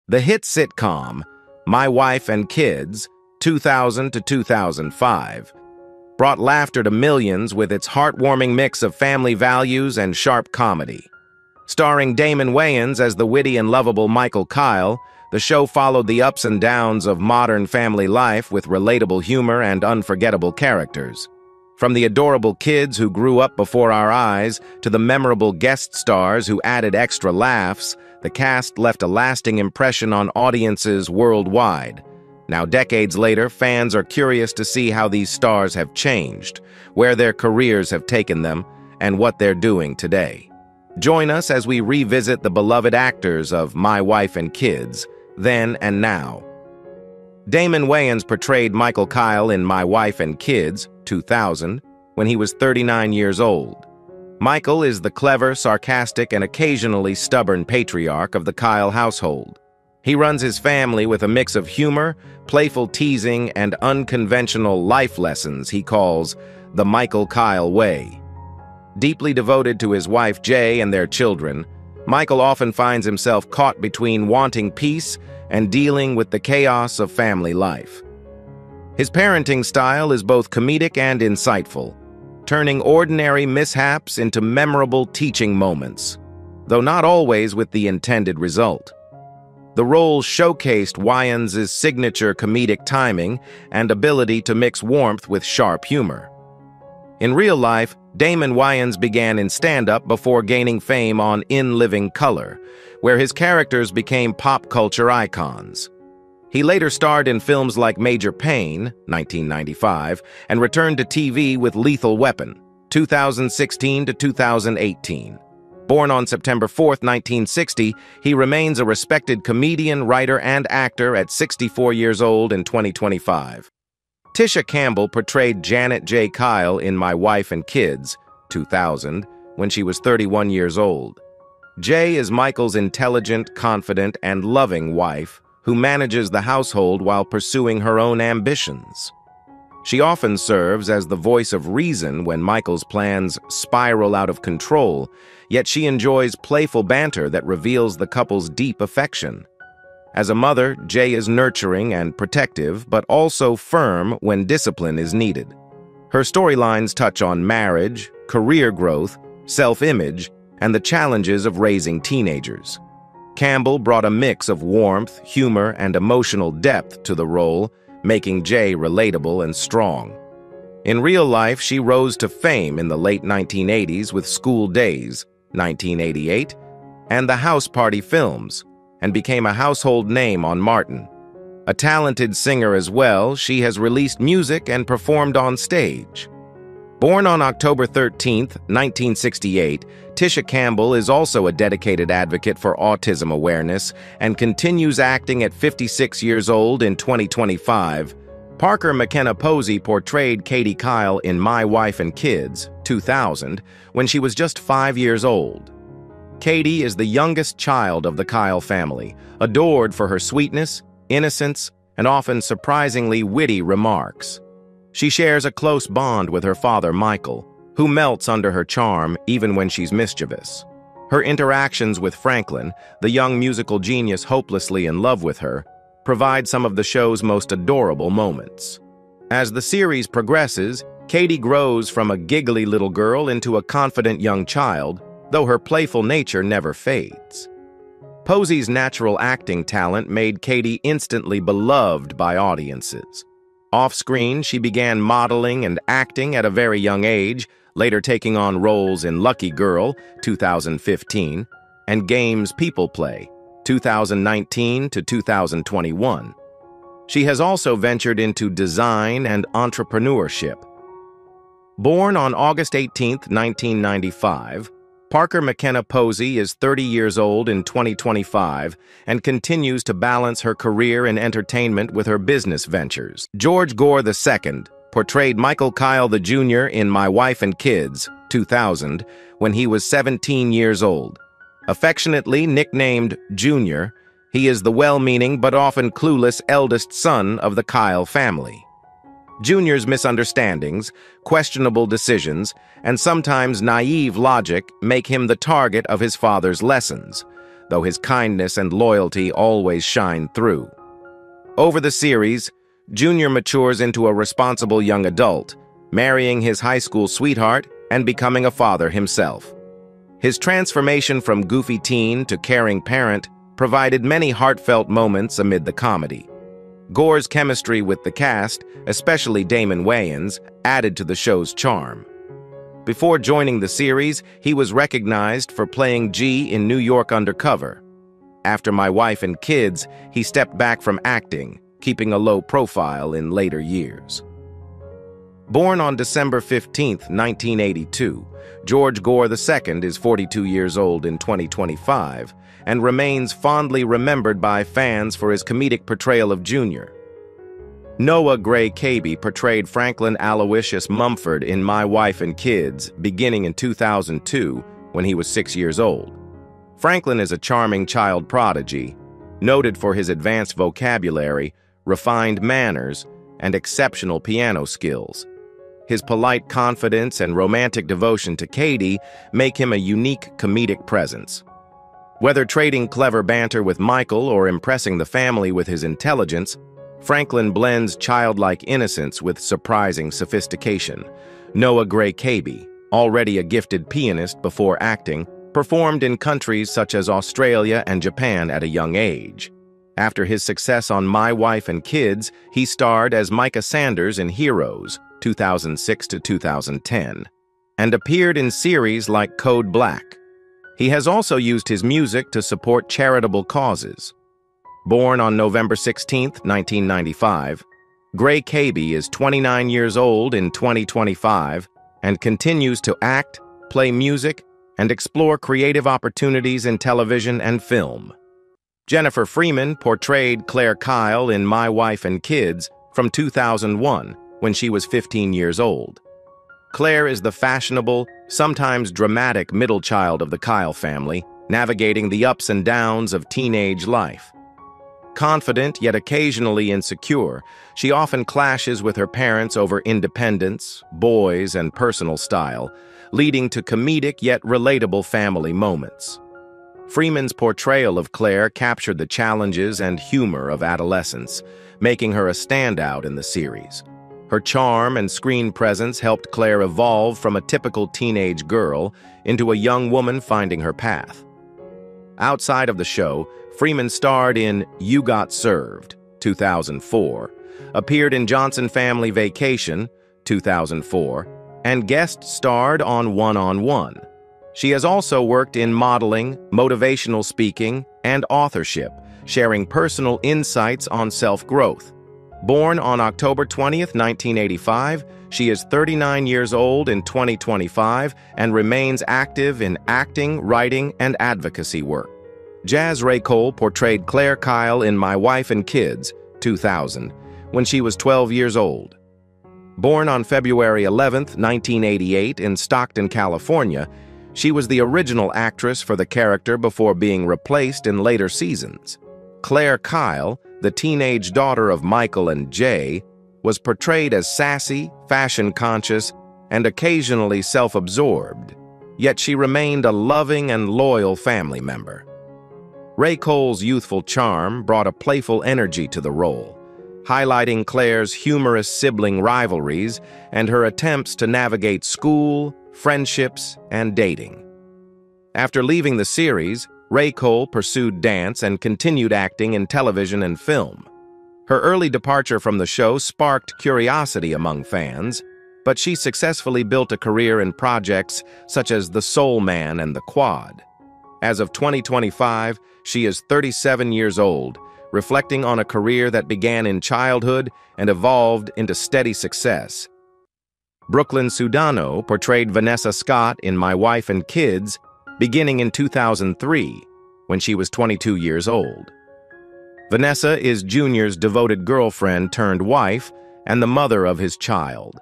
The hit sitcom, My Wife and Kids, 2000 to 2005, brought laughter to millions with its heartwarming mix of family values and sharp comedy. Starring Damon Wayans as the witty and lovable Michael Kyle, the show followed the ups and downs of modern family life with relatable humor and unforgettable characters. From the adorable kids who grew up before our eyes to the memorable guest stars who added extra laughs, the cast left a lasting impression on audiences worldwide. Now, decades later, fans are curious to see how these stars have changed, where their careers have taken them, and what they're doing today. Join us as we revisit the beloved actors of My Wife and Kids, then and now. Damon Wayans portrayed Michael Kyle in My Wife and Kids, 2000, when he was 39 years old. Michael is the clever, sarcastic, and occasionally stubborn patriarch of the Kyle household. He runs his family with a mix of humor, playful teasing, and unconventional life lessons he calls the Michael Kyle way. Deeply devoted to his wife Jay and their children, Michael often finds himself caught between wanting peace and dealing with the chaos of family life. His parenting style is both comedic and insightful, turning ordinary mishaps into memorable teaching moments, though not always with the intended result. The role showcased Wayans' signature comedic timing and ability to mix warmth with sharp humor. In real life, Damon Wayans began in stand-up before gaining fame on In Living Color, where his characters became pop culture icons. He later starred in films like Major Payne, 1995, and returned to TV with Lethal Weapon, 2016 to 2018. Born on September 4, 1960, he remains a respected comedian, writer, and actor at 64 years old in 2025. Tisha Campbell portrayed Janet J. Kyle in My Wife and Kids, 2000, when she was 31 years old. Jay is Michael's intelligent, confident, and loving wife, who manages the household while pursuing her own ambitions. She often serves as the voice of reason when Michael's plans spiral out of control, yet she enjoys playful banter that reveals the couple's deep affection. As a mother, Jay is nurturing and protective, but also firm when discipline is needed. Her storylines touch on marriage, career growth, self-image, and the challenges of raising teenagers. Campbell brought a mix of warmth, humor, and emotional depth to the role, making Jay relatable and strong. In real life, she rose to fame in the late 1980s with School Days, 1988, and the House Party films, and became a household name on Martin. A talented singer as well, she has released music and performed on stage. Born on October 13, 1968, Tisha Campbell is also a dedicated advocate for autism awareness and continues acting at 56 years old in 2025. Parker McKenna Posey portrayed Katie Kyle in My Wife and Kids, 2000, when she was just 5 years old. Katie is the youngest child of the Kyle family, adored for her sweetness, innocence, and often surprisingly witty remarks. She shares a close bond with her father, Michael, who melts under her charm even when she's mischievous. Her interactions with Franklin, the young musical genius hopelessly in love with her, provide some of the show's most adorable moments. As the series progresses, Katie grows from a giggly little girl into a confident young child, though her playful nature never fades. Posey's natural acting talent made Katie instantly beloved by audiences. Off-screen, she began modeling and acting at a very young age, later taking on roles in Lucky Girl, 2015, and Games People Play, 2019 to 2021. She has also ventured into design and entrepreneurship. Born on August 18, 1995, Parker McKenna Posey is 30 years old in 2025 and continues to balance her career in entertainment with her business ventures. George Gore II portrayed Michael Kyle Jr. in My Wife and Kids, 2000, when he was 17 years old. Affectionately nicknamed Junior, he is the well-meaning but often clueless eldest son of the Kyle family. Junior's misunderstandings, questionable decisions, and sometimes naive logic make him the target of his father's lessons, though his kindness and loyalty always shine through. Over the series, Junior matures into a responsible young adult, marrying his high school sweetheart and becoming a father himself. His transformation from goofy teen to caring parent provided many heartfelt moments amid the comedy. Gore's chemistry with the cast, especially Damon Wayans, added to the show's charm. Before joining the series, he was recognized for playing G in New York Undercover. After My Wife and Kids, he stepped back from acting, keeping a low profile in later years. Born on December 15, 1982, George Gore II is 42 years old in 2025 and remains fondly remembered by fans for his comedic portrayal of Junior. Noah Gray-Cabey portrayed Franklin Aloysius Mumford in My Wife and Kids beginning in 2002 when he was 6 years old. Franklin is a charming child prodigy, noted for his advanced vocabulary, refined manners, and exceptional piano skills. His polite confidence and romantic devotion to Katie make him a unique comedic presence. Whether trading clever banter with Michael or impressing the family with his intelligence, Franklin blends childlike innocence with surprising sophistication. Noah Gray-Cabey, already a gifted pianist before acting, performed in countries such as Australia and Japan at a young age. After his success on My Wife and Kids, he starred as Micah Sanders in Heroes, 2006 to 2010, and appeared in series like Code Black. He has also used his music to support charitable causes. Born on November 16, 1995, Gray-Cabey is 29 years old in 2025 and continues to act, play music, and explore creative opportunities in television and film. Jennifer Freeman portrayed Claire Kyle in My Wife and Kids from 2001 when she was 15 years old. Claire is the fashionable, sometimes dramatic middle child of the Kyle family, navigating the ups and downs of teenage life. Confident yet occasionally insecure, she often clashes with her parents over independence, boys, and personal style, leading to comedic yet relatable family moments. Freeman's portrayal of Claire captured the challenges and humor of adolescence, making her a standout in the series. Her charm and screen presence helped Claire evolve from a typical teenage girl into a young woman finding her path. Outside of the show, Freeman starred in You Got Served, 2004, appeared in Johnson Family Vacation, 2004, and guest starred on One-on-One. She has also worked in modeling, motivational speaking, and authorship, sharing personal insights on self-growth. Born on October 20, 1985, she is 39 years old in 2025 and remains active in acting, writing, and advocacy work. Jazz Ray Cole portrayed Claire Kyle in My Wife and Kids, 2000, when she was 12 years old. Born on February 11, 1988, in Stockton, California, she was the original actress for the character before being replaced in later seasons. Claire Kyle, the teenage daughter of Michael and Jay, was portrayed as sassy, fashion-conscious, and occasionally self-absorbed, yet she remained a loving and loyal family member. Ray Cole's youthful charm brought a playful energy to the role, highlighting Claire's humorous sibling rivalries and her attempts to navigate school, friendships, and dating. After leaving the series, Ray Cole pursued dance and continued acting in television and film. Her early departure from the show sparked curiosity among fans, but she successfully built a career in projects such as The Soul Man and The Quad. As of 2025, she is 37 years old, reflecting on a career that began in childhood and evolved into steady success. Brooklyn Sudano portrayed Vanessa Scott in My Wife and Kids, beginning in 2003, when she was 22 years old. Vanessa is Junior's devoted girlfriend turned wife and the mother of his child.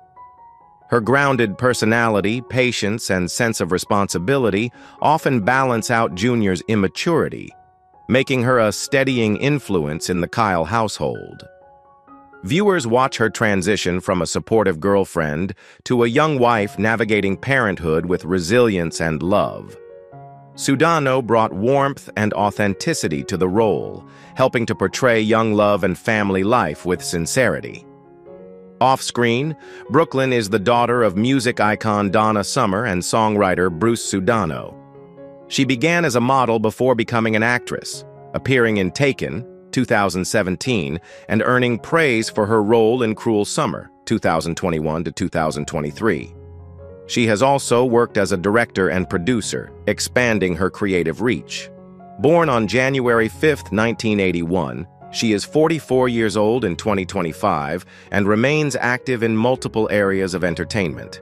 Her grounded personality, patience, and sense of responsibility often balance out Junior's immaturity, making her a steadying influence in the Kyle household. Viewers watch her transition from a supportive girlfriend to a young wife navigating parenthood with resilience and love. Sudano brought warmth and authenticity to the role, helping to portray young love and family life with sincerity. Off-screen, Brooklyn is the daughter of music icon Donna Summer and songwriter Bruce Sudano. She began as a model before becoming an actress, appearing in Taken, 2017, and earning praise for her role in Cruel Summer, 2021 to 2023. She has also worked as a director and producer, expanding her creative reach. Born on January 5, 1981, she is 44 years old in 2025 and remains active in multiple areas of entertainment.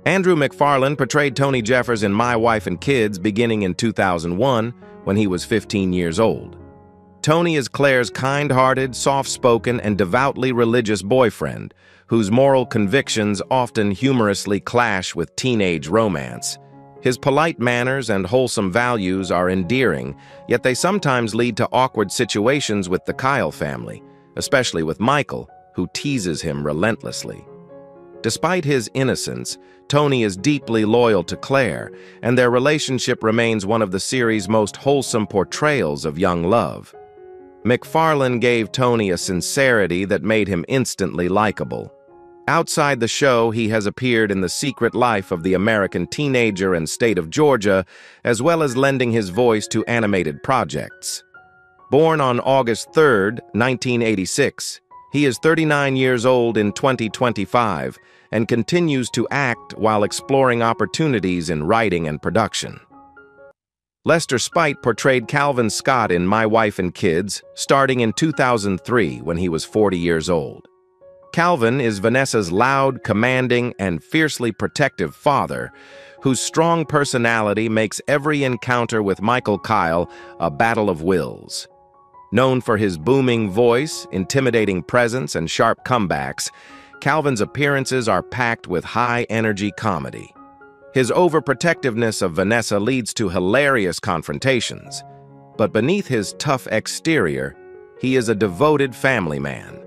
Andrew McFarlane portrayed Tony Jeffers in My Wife and Kids beginning in 2001 when he was 15 years old. Tony is Claire's kind-hearted, soft-spoken, and devoutly religious boyfriend, whose moral convictions often humorously clash with teenage romance. His polite manners and wholesome values are endearing, yet they sometimes lead to awkward situations with the Kyle family, especially with Michael, who teases him relentlessly. Despite his innocence, Tony is deeply loyal to Claire, and their relationship remains one of the series' most wholesome portrayals of young love. McFarlane gave Tony a sincerity that made him instantly likable. Outside the show, he has appeared in The Secret Life of the American Teenager and State of Georgia, as well as lending his voice to animated projects. Born on August 3, 1986, he is 39 years old in 2025 and continues to act while exploring opportunities in writing and production. Lester Speight portrayed Calvin Scott in My Wife and Kids, starting in 2003 when he was 40 years old. Calvin is Vanessa's loud, commanding, and fiercely protective father, whose strong personality makes every encounter with Michael Kyle a battle of wills. Known for his booming voice, intimidating presence, and sharp comebacks, Calvin's appearances are packed with high-energy comedy. His overprotectiveness of Vanessa leads to hilarious confrontations, but beneath his tough exterior, he is a devoted family man.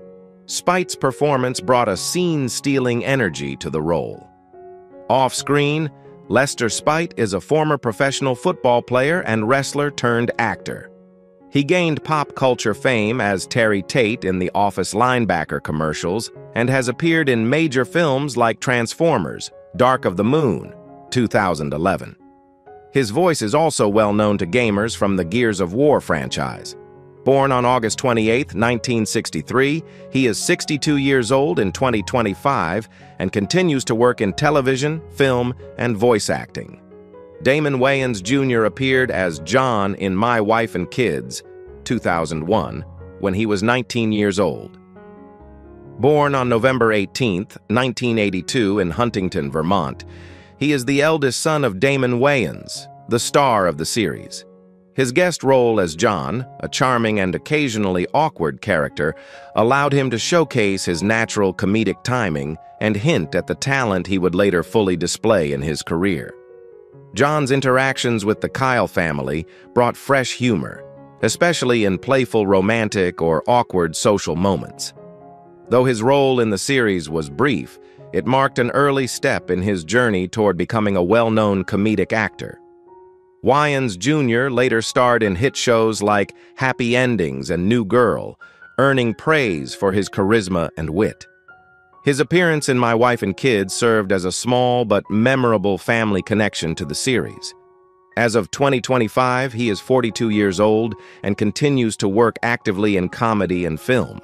Speight's performance brought a scene-stealing energy to the role. Off-screen, Lester Speight is a former professional football player and wrestler turned actor. He gained pop culture fame as Terry Tate in the Office linebacker commercials and has appeared in major films like Transformers, Dark of the Moon, 2011. His voice is also well known to gamers from the Gears of War franchise. Born on August 28, 1963, he is 62 years old in 2025 and continues to work in television, film, and voice acting. Damon Wayans Jr. appeared as John in My Wife and Kids, 2001, when he was 19 years old. Born on November 18, 1982 in Huntington, Vermont, he is the eldest son of Damon Wayans, the star of the series. His guest role as John, a charming and occasionally awkward character, allowed him to showcase his natural comedic timing and hint at the talent he would later fully display in his career. John's interactions with the Kyle family brought fresh humor, especially in playful romantic or awkward social moments. Though his role in the series was brief, it marked an early step in his journey toward becoming a well-known comedic actor. Wayans Jr. later starred in hit shows like Happy Endings and New Girl, earning praise for his charisma and wit. His appearance in My Wife and Kids served as a small but memorable family connection to the series. As of 2025, he is 42 years old and continues to work actively in comedy and film.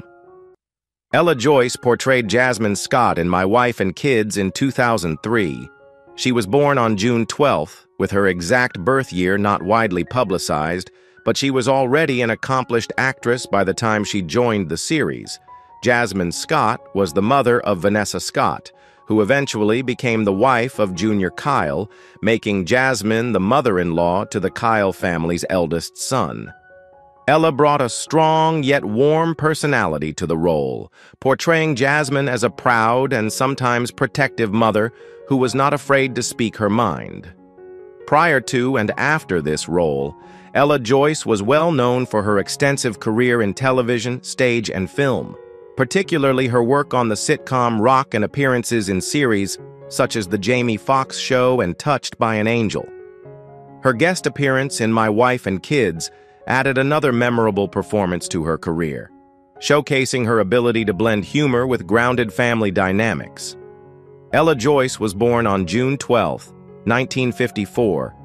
Ella Joyce portrayed Jasmine Scott in My Wife and Kids in 2003. She was born on June 12th, with her exact birth year not widely publicized, but she was already an accomplished actress by the time she joined the series. Jasmine Scott was the mother of Vanessa Scott, who eventually became the wife of Junior Kyle, making Jasmine the mother-in-law to the Kyle family's eldest son. Ella brought a strong yet warm personality to the role, portraying Jasmine as a proud and sometimes protective mother who was not afraid to speak her mind. Prior to and after this role, Ella Joyce was well known for her extensive career in television, stage, and film, particularly her work on the sitcom Rock and appearances in series such as The Jamie Foxx Show and Touched by an Angel. Her guest appearance in My Wife and Kids added another memorable performance to her career, showcasing her ability to blend humor with grounded family dynamics. Ella Joyce was born on June 12, 1954,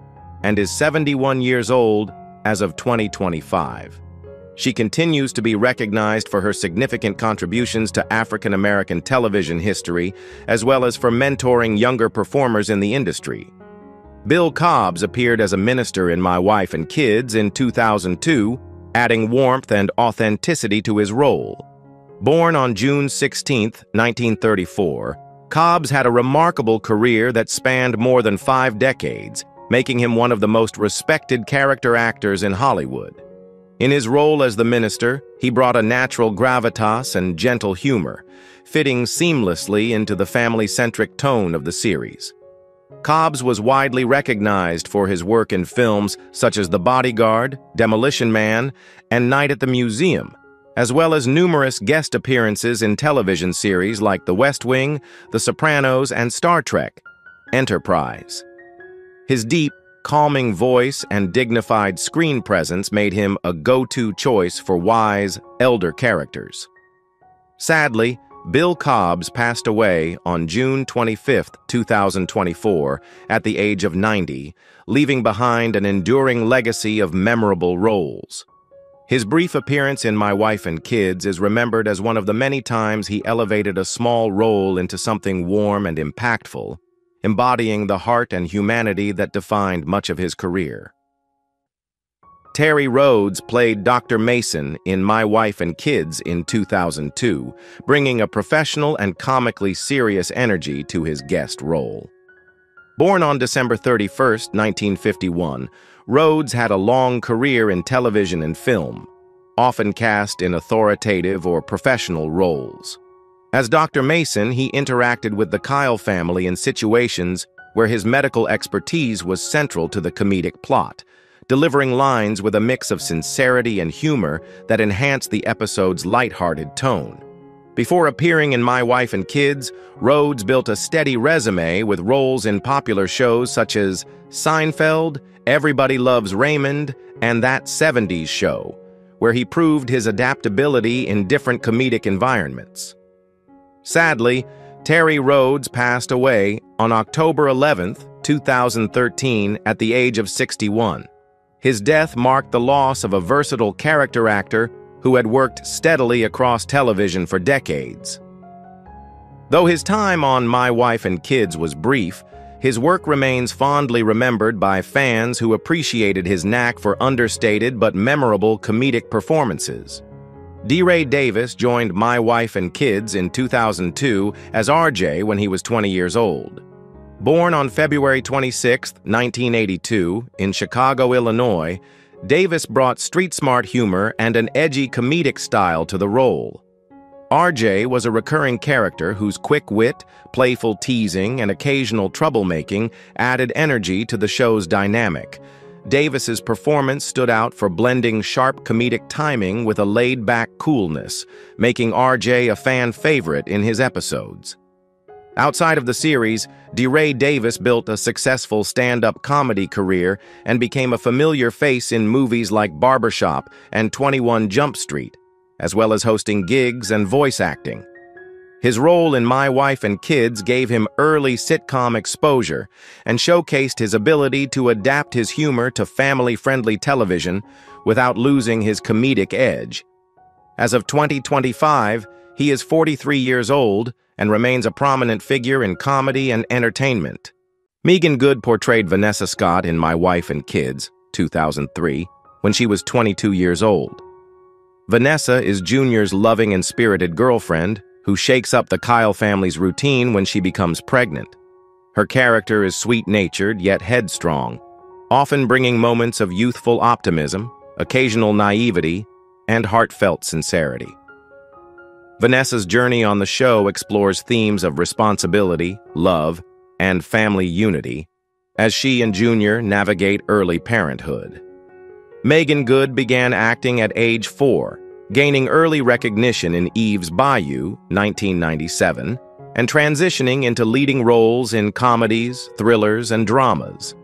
and is 71 years old as of 2025. She continues to be recognized for her significant contributions to African American television history, as well as for mentoring younger performers in the industry. Bill Cobbs appeared as a minister in My Wife and Kids in 2002, adding warmth and authenticity to his role. Born on June 16, 1934, Cobbs had a remarkable career that spanned more than 5 decades, making him one of the most respected character actors in Hollywood. In his role as the minister, he brought a natural gravitas and gentle humor, fitting seamlessly into the family-centric tone of the series. Cobbs was widely recognized for his work in films such as The Bodyguard, Demolition Man, and Night at the Museum, as well as numerous guest appearances in television series like The West Wing, The Sopranos, and Star Trek: Enterprise. His deep, calming voice and dignified screen presence made him a go-to choice for wise, elder characters. Sadly, Bill Cobbs passed away on June 25, 2024, at the age of 90, leaving behind an enduring legacy of memorable roles. His brief appearance in My Wife and Kids is remembered as one of the many times he elevated a small role into something warm and impactful, embodying the heart and humanity that defined much of his career. Terry Rhodes played Dr. Mason in My Wife and Kids in 2002, bringing a professional and comically serious energy to his guest role. Born on December 31, 1951, Rhodes had a long career in television and film, often cast in authoritative or professional roles. As Dr. Mason, he interacted with the Kyle family in situations where his medical expertise was central to the comedic plot, delivering lines with a mix of sincerity and humor that enhanced the episode's lighthearted tone. Before appearing in My Wife and Kids, Rhodes built a steady resume with roles in popular shows such as Seinfeld, Everybody Loves Raymond, and That 70s Show, where he proved his adaptability in different comedic environments. Sadly, Terry Rhodes passed away on October 11, 2013, at the age of 61. His death marked the loss of a versatile character actor who had worked steadily across television for decades. Though his time on My Wife and Kids was brief, his work remains fondly remembered by fans who appreciated his knack for understated but memorable comedic performances. DeRay Davis joined My Wife and Kids in 2002 as RJ when he was 20 years old. Born on February 26, 1982, in Chicago, Illinois, Davis brought street-smart humor and an edgy comedic style to the role. RJ was a recurring character whose quick wit, playful teasing, and occasional troublemaking added energy to the show's dynamic. Davis's performance stood out for blending sharp comedic timing with a laid-back coolness, making RJ a fan favorite in his episodes. Outside of the series, DeRay Davis built a successful stand-up comedy career and became a familiar face in movies like Barbershop and 21 Jump Street, as well as hosting gigs and voice acting. His role in My Wife and Kids gave him early sitcom exposure and showcased his ability to adapt his humor to family-friendly television without losing his comedic edge. As of 2025, he is 43 years old and remains a prominent figure in comedy and entertainment. Meagan Good portrayed Vanessa Scott in My Wife and Kids, 2003, when she was 22 years old. Vanessa is Junior's loving and spirited girlfriend who shakes up the Kyle family's routine when she becomes pregnant. Her character is sweet-natured yet headstrong, often bringing moments of youthful optimism, occasional naivety, and heartfelt sincerity. Vanessa's journey on the show explores themes of responsibility, love, and family unity as she and Junior navigate early parenthood. Meagan Good began acting at age 4, gaining early recognition in Eve's Bayou, 1997, and transitioning into leading roles in comedies, thrillers, and dramas.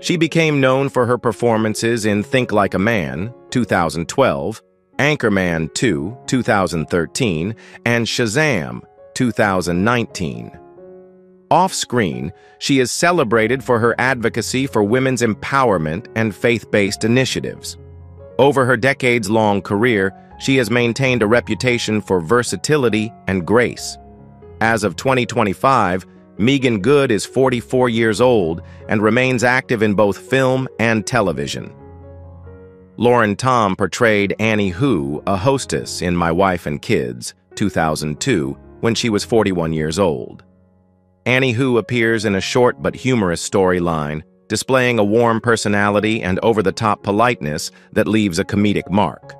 She became known for her performances in Think Like a Man, 2012, Anchorman 2, 2013, and Shazam, 2019. Off-screen, she is celebrated for her advocacy for women's empowerment and faith-based initiatives. Over her decades-long career, she has maintained a reputation for versatility and grace. As of 2025, Meagan Good is 44 years old and remains active in both film and television. Lauren Tom portrayed Annie Hu, a hostess in My Wife and Kids, 2002, when she was 41 years old. Annie Hu appears in a short but humorous storyline, displaying a warm personality and over-the-top politeness that leaves a comedic mark.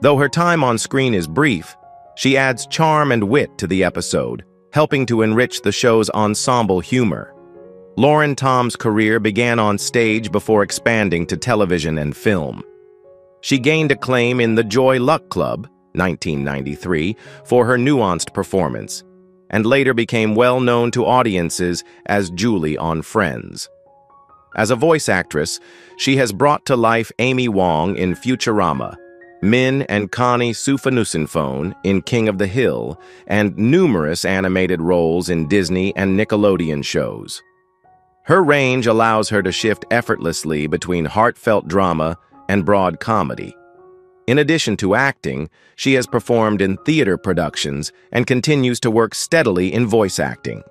Though her time on screen is brief, she adds charm and wit to the episode, helping to enrich the show's ensemble humor. Lauren Tom's career began on stage before expanding to television and film. She gained acclaim in The Joy Luck Club, 1993, for her nuanced performance, and later became well known to audiences as Julie on Friends. As a voice actress, she has brought to life Amy Wong in Futurama, Min and Connie Sufanusinphone in King of the Hill, and numerous animated roles in Disney and Nickelodeon shows. Her range allows her to shift effortlessly between heartfelt drama and broad comedy. In addition to acting, she has performed in theater productions and continues to work steadily in voice acting.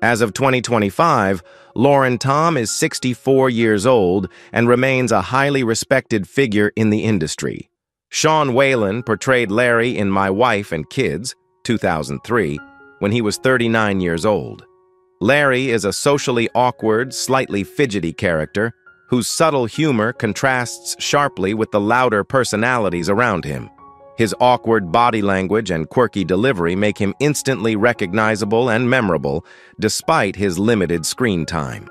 As of 2025, Lauren Tom is 64 years old and remains a highly respected figure in the industry. Sean Whalen portrayed Larry in My Wife and Kids, 2003, when he was 39 years old. Larry is a socially awkward, slightly fidgety character whose subtle humor contrasts sharply with the louder personalities around him. His awkward body language and quirky delivery make him instantly recognizable and memorable, despite his limited screen time.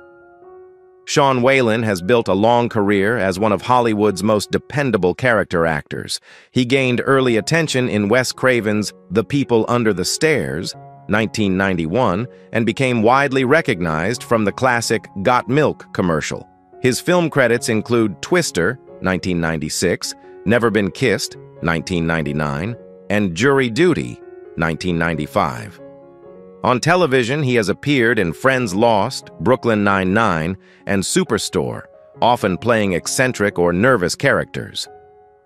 Sean Whalen has built a long career as one of Hollywood's most dependable character actors. He gained early attention in Wes Craven's The People Under the Stairs, 1991, and became widely recognized from the classic Got Milk commercial. His film credits include Twister, 1996, Never Been Kissed, 1999, and Jury Duty, 1995. On television, he has appeared in Friends Lost, Brooklyn Nine-Nine, and Superstore, often playing eccentric or nervous characters.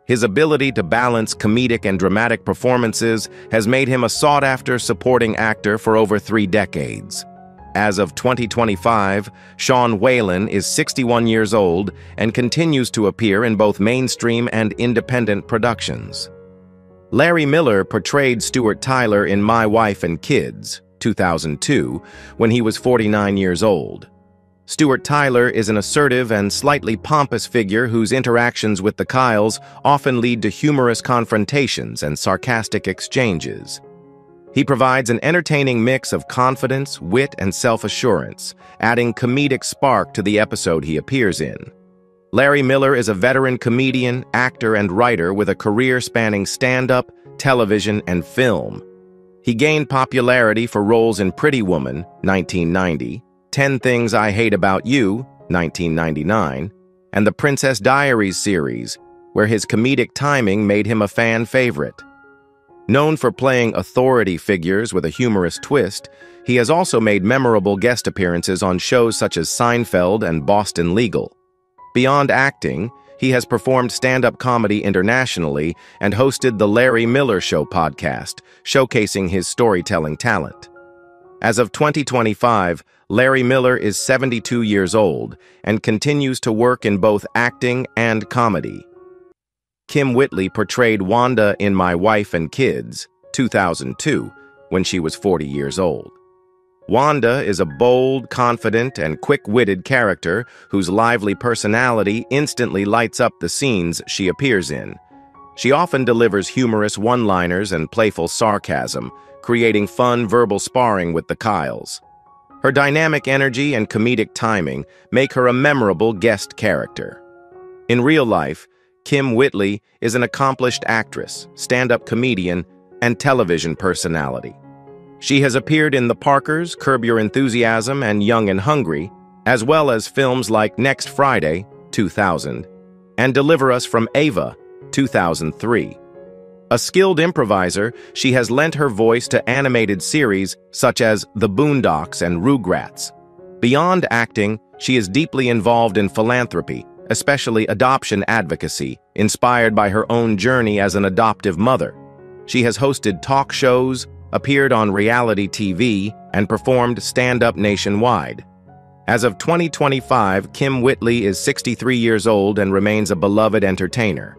His ability to balance comedic and dramatic performances has made him a sought-after supporting actor for over 3 decades. As of 2025, Sean Whalen is 61 years old and continues to appear in both mainstream and independent productions. Larry Miller portrayed Stuart Tyler in My Wife and Kids, 2002, when he was 49 years old. Stuart Tyler is an assertive and slightly pompous figure whose interactions with the Kyles often lead to humorous confrontations and sarcastic exchanges. He provides an entertaining mix of confidence, wit, and self-assurance, adding comedic spark to the episode he appears in. Larry Miller is a veteran comedian, actor, and writer with a career spanning stand-up, television, and film. He gained popularity for roles in Pretty Woman, 1990, 10 Things I Hate About You, 1999, and the Princess Diaries series, where his comedic timing made him a fan favorite. Known for playing authority figures with a humorous twist, he has also made memorable guest appearances on shows such as Seinfeld and Boston Legal. Beyond acting, he has performed stand-up comedy internationally and hosted the Larry Miller Show podcast, showcasing his storytelling talent. As of 2025, Larry Miller is 72 years old and continues to work in both acting and comedy. Kim Whitley portrayed Wanda in My Wife and Kids, 2002, when she was 40 years old. Wanda is a bold, confident, and quick-witted character whose lively personality instantly lights up the scenes she appears in. She often delivers humorous one-liners and playful sarcasm, creating fun verbal sparring with the Kyles. Her dynamic energy and comedic timing make her a memorable guest character. In real life, Kim Whitley is an accomplished actress, stand-up comedian, and television personality. She has appeared in The Parkers, Curb Your Enthusiasm, and Young and Hungry, as well as films like Next Friday, 2000, and Deliver Us from Ava, 2003. A skilled improviser, she has lent her voice to animated series such as The Boondocks and Rugrats. Beyond acting, she is deeply involved in philanthropy, especially adoption advocacy, inspired by her own journey as an adoptive mother. She has hosted talk shows, appeared on reality TV, and performed stand-up nationwide. As of 2025, Kim Whitley is 63 years old and remains a beloved entertainer.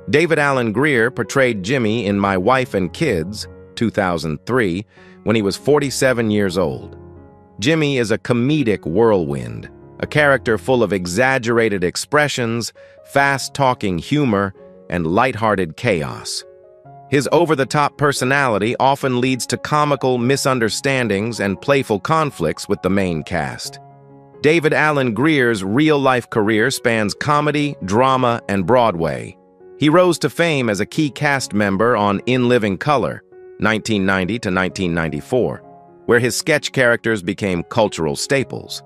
David Alan Grier portrayed Jimmy in My Wife and Kids, 2003, when he was 47 years old. Jimmy is a comedic whirlwind, a character full of exaggerated expressions, fast-talking humor, and lighthearted chaos. His over-the-top personality often leads to comical misunderstandings and playful conflicts with the main cast. David Alan Grier's real-life career spans comedy, drama, and Broadway. He rose to fame as a key cast member on In Living Color, 1990 to 1994, where his sketch characters became cultural staples.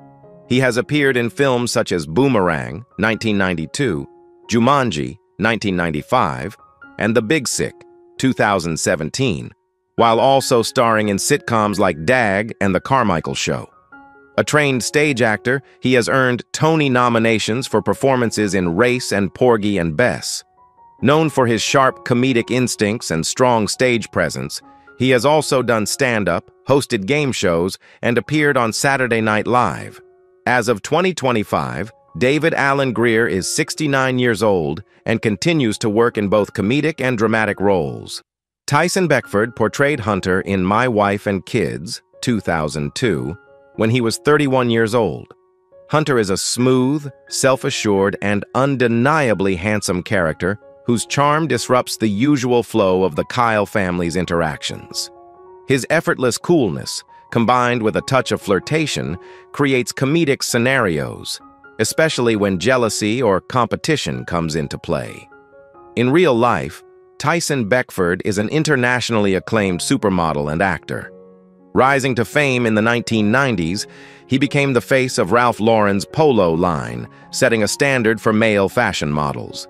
He has appeared in films such as Boomerang, 1992, Jumanji, 1995, and The Big Sick, 2017, while also starring in sitcoms like Dag and The Carmichael Show. A trained stage actor, he has earned Tony nominations for performances in Race and Porgy and Bess. Known for his sharp comedic instincts and strong stage presence, he has also done stand-up, hosted game shows, and appeared on Saturday Night Live. As of 2025, David Alan Grier is 69 years old and continues to work in both comedic and dramatic roles. Tyson Beckford portrayed Hunter in My Wife and Kids, 2002, when he was 31 years old. Hunter is a smooth, self-assured, and undeniably handsome character whose charm disrupts the usual flow of the Kyle family's interactions. His effortless coolness, combined with a touch of flirtation, creates comedic scenarios, especially when jealousy or competition comes into play. In real life, Tyson Beckford is an internationally acclaimed supermodel and actor. Rising to fame in the 1990s, he became the face of Ralph Lauren's Polo line, setting a standard for male fashion models.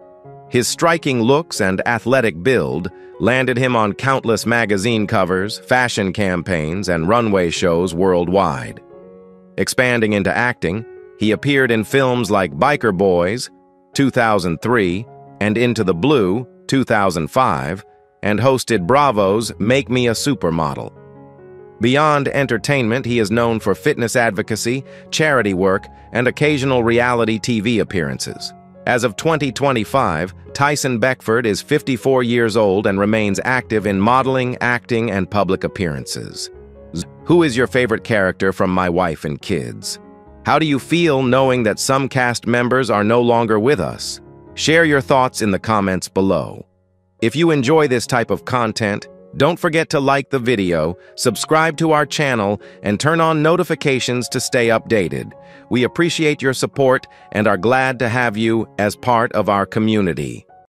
His striking looks and athletic build landed him on countless magazine covers, fashion campaigns, and runway shows worldwide. Expanding into acting, he appeared in films like Biker Boys, 2003, and Into the Blue, 2005, and hosted Bravo's Make Me a Supermodel. Beyond entertainment, he is known for fitness advocacy, charity work, and occasional reality TV appearances. As of 2025, Tyson Beckford is 54 years old and remains active in modeling, acting, and public appearances. Who is your favorite character from My Wife and Kids? How do you feel knowing that some cast members are no longer with us? Share your thoughts in the comments below. If you enjoy this type of content, don't forget to like the video, subscribe to our channel, and turn on notifications to stay updated. We appreciate your support and are glad to have you as part of our community.